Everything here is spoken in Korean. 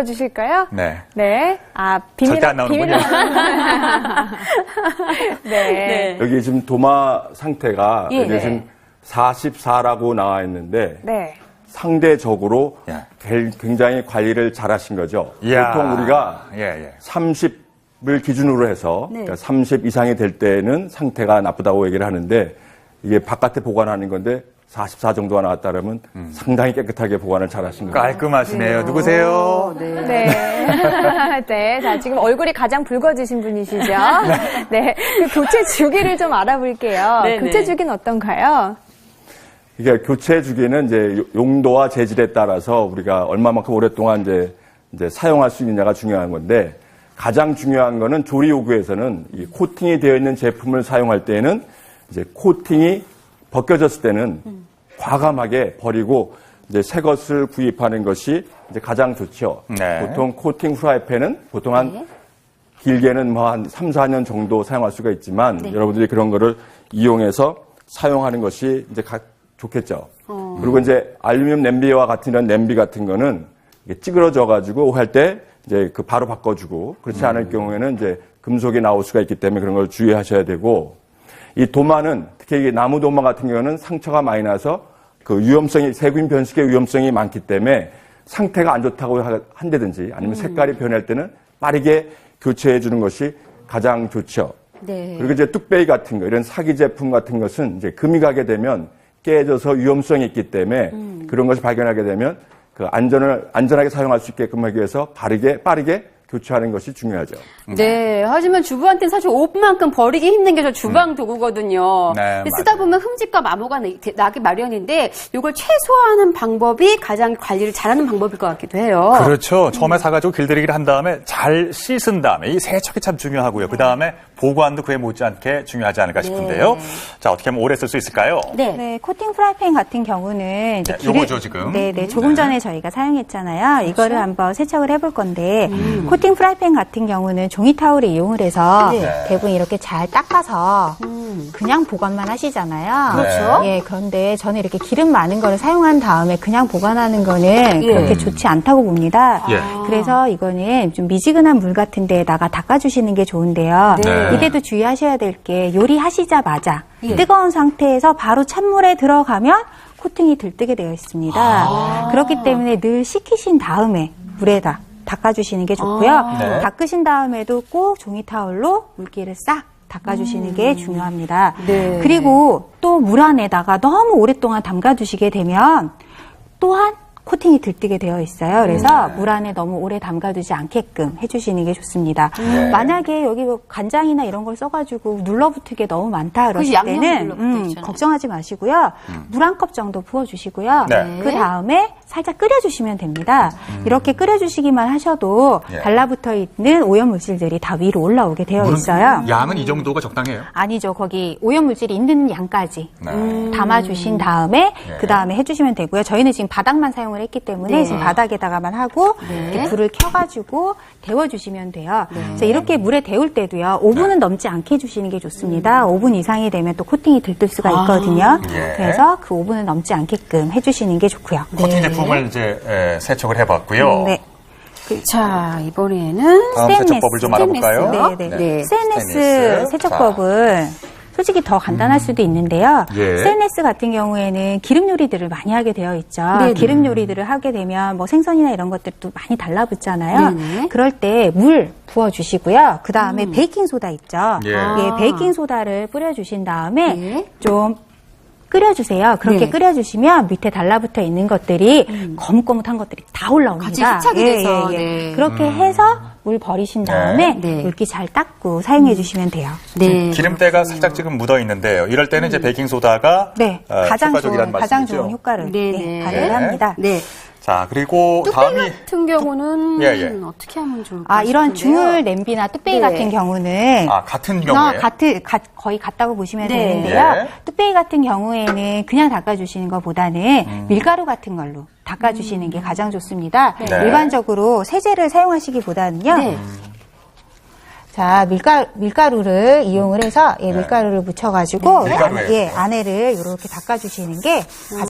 주실까요? 네. 네. 아, 비밀. 절대 안 나오는군요. 네. 여기 지금 도마 상태가 예. 여기 지금 44라고 나와 있는데 네. 상대적으로 예. 굉장히 관리를 잘하신 거죠. 이야. 보통 우리가 예. 30을 기준으로 해서 네. 그러니까 30 이상이 될 때는 상태가 나쁘다고 얘기를 하는데 이게 바깥에 보관하는 건데 44 정도가 나왔다 그러면 상당히 깨끗하게 보관을 잘하신 거예요. 깔끔하시네요. 누구세요? 네. 네. 자, 지금 얼굴이 가장 붉어지신 분이시죠? 네. 그 교체 주기를 좀 알아볼게요. 네네. 교체 주기는 어떤가요? 이게 교체 주기는 이제 용도와 재질에 따라서 우리가 얼마만큼 오랫동안 이제 사용할 수 있느냐가 중요한 건데 가장 중요한 거는 조리 요구에서는 이 코팅이 되어 있는 제품을 사용할 때에는 이제 코팅이 벗겨졌을 때는 과감하게 버리고 이제 새 것을 구입하는 것이 이제 가장 좋죠. 네. 보통 코팅 후라이팬은 보통 한 길게는 뭐 한 3, 4년 정도 사용할 수가 있지만 여러분들이 그런 거를 이용해서 사용하는 것이 이제 좋겠죠. 그리고 이제 알루미늄 냄비와 같은 이런 냄비 같은 거는 이게 찌그러져 가지고 할 때 이제 그 바로 바꿔주고 그렇지 않을 경우에는 이제 금속이 나올 수가 있기 때문에 그런 걸 주의하셔야 되고 이 도마는 특히 나무 도마 같은 경우는 상처가 많이 나서 그 위험성이 세균 변식의 위험성이 많기 때문에 상태가 안 좋다고 한다든지 아니면 색깔이 변할 때는 빠르게 교체해 주는 것이 가장 좋죠. 네. 그리고 이제 뚝배기 같은 거 이런 사기 제품 같은 것은 이제 금이 가게 되면 깨져서 위험성이 있기 때문에 그런 것을 발견하게 되면 그 안전하게 사용할 수 있게끔 하기 위해서 빠르게 교체하는 것이 중요하죠. 네. 하지만 주부한테는 사실 옷만큼 버리기 힘든 게 저 주방 도구거든요. 네, 근데 쓰다 보면 흠집과 마모가 나기 마련인데 이걸 최소화하는 방법이 가장 관리를 잘하는 방법일 것 같기도 해요. 그렇죠. 처음에 사가지고 길들이기를 한 다음에 잘 씻은 다음에 이 세척이 참 중요하고요. 그 다음에 보관도 그에 못지않게 중요하지 않을까 싶은데요. 자, 어떻게 하면 오래 쓸 수 있을까요? 네, 코팅 프라이팬 같은 경우는 이제 요거죠, 지금. 네, 조금 전에 저희가 사용했잖아요. 이거를 한번 세척을 해볼 건데 코팅 프라이팬 같은 경우는 종이 타올을 이용을 해서 대부분 이렇게 잘 닦아서 그냥 보관만 하시잖아요. 그렇죠. 예, 그런데 저는 이렇게 기름 많은 거를 사용한 다음에 그냥 보관하는 거는 그렇게 좋지 않다고 봅니다. 예. 그래서 이거는 좀 미지근한 물 같은 데에다가 닦아주시는 게 좋은데요. 네. 이때도 주의하셔야 될 게 요리하시자마자 뜨거운 상태에서 바로 찬물에 들어가면 코팅이 들뜨게 되어 있습니다. 그렇기 때문에 늘 식히신 다음에 물에다 닦아주시는 게 좋고요. 네. 닦으신 다음에도 꼭 종이 타올로 물기를 싹 닦아주시는 게 중요합니다. 네. 그리고 또 물 안에다가 너무 오랫동안 담가두시게 되면 또한 코팅이 들뜨게 되어 있어요. 그래서 물 안에 너무 오래 담가두지 않게끔 해주시는 게 좋습니다. 만약에 여기 뭐 간장이나 이런 걸 써가지고 눌러붙게 너무 많다 그러실 양념 때는 눌러붙어 있잖아요. 걱정하지 마시고요. 물 한 컵 정도 부어주시고요. 네. 그 다음에 살짝 끓여주시면 됩니다. 이렇게 끓여주시기만 하셔도 예. 달라붙어 있는 오염물질들이 다 위로 올라오게 되어 있어요. 양은 이 정도가 적당해요. 아니죠. 거기 오염물질이 있는 양까지 네. 담아주신 다음에 예. 그 다음에 해주시면 되고요. 저희는 지금 바닥만 사용을 했기 때문에 지금 바닥에다가만 하고 이렇게 불을 켜가지고 데워주시면 돼요. 그래서 이렇게 물에 데울 때도요. 5분은 넘지 않게 해주시는 게 좋습니다. 5분 이상이 되면 또 코팅이 들뜰 수가 있거든요. 예. 그래서 그 5분은 넘지 않게끔 해주시는 게 좋고요. 코팅 제품을 이제 세척을 해봤고요. 네. 자, 이번에는 다음 세척법을 좀 알아볼까요? 네. 스테인리스 스테인리스. 세척법은 솔직히 더 간단할 수도 있는데요. 예. 스테인리스 같은 경우에는 기름 요리들을 많이 하게 되어 있죠. 네네. 기름 요리들을 하게 되면 뭐 생선이나 이런 것들도 많이 달라붙잖아요. 네네. 그럴 때 물 부어주시고요. 그 다음에 베이킹 소다 있죠. 예. 예, 베이킹 소다를 뿌려주신 다음에 예. 좀 끓여주세요. 그렇게 네. 끓여주시면 밑에 달라붙어 있는 것들이 거뭇거뭇한 것들이 다 올라옵니다. 같이 흡착이 돼서, 네. 그렇게 해서 물 버리신 다음에 네. 물기 잘 닦고 사용해 주시면 돼요. 네. 기름때가 살짝 지금 묻어 있는데요. 이럴 때는 이제 베이킹 소다가 네, 가장 효과적이라는 가장 말씀이죠. 좋은 효과를 네네. 발휘를 합니다. 네. 자, 그리고 뚝배기 다음이 같은 경우는 예. 어떻게 하면 좋을까? 이런 싶은데요. 중울 냄비나 뚝배기 네. 같은 경우는 같은 경우에 거의 같다고 보시면 네. 되는데요. 예. 뚝배기 같은 경우에는 그냥 닦아주시는 것보다는 밀가루 같은 걸로 닦아주시는 게 가장 좋습니다. 네. 일반적으로 세제를 사용하시기보다는요. 네. 자, 밀가루를 이용을 해서 밀가루를 묻혀가지고 밀가루에. 안에를 이렇게 닦아주시는 게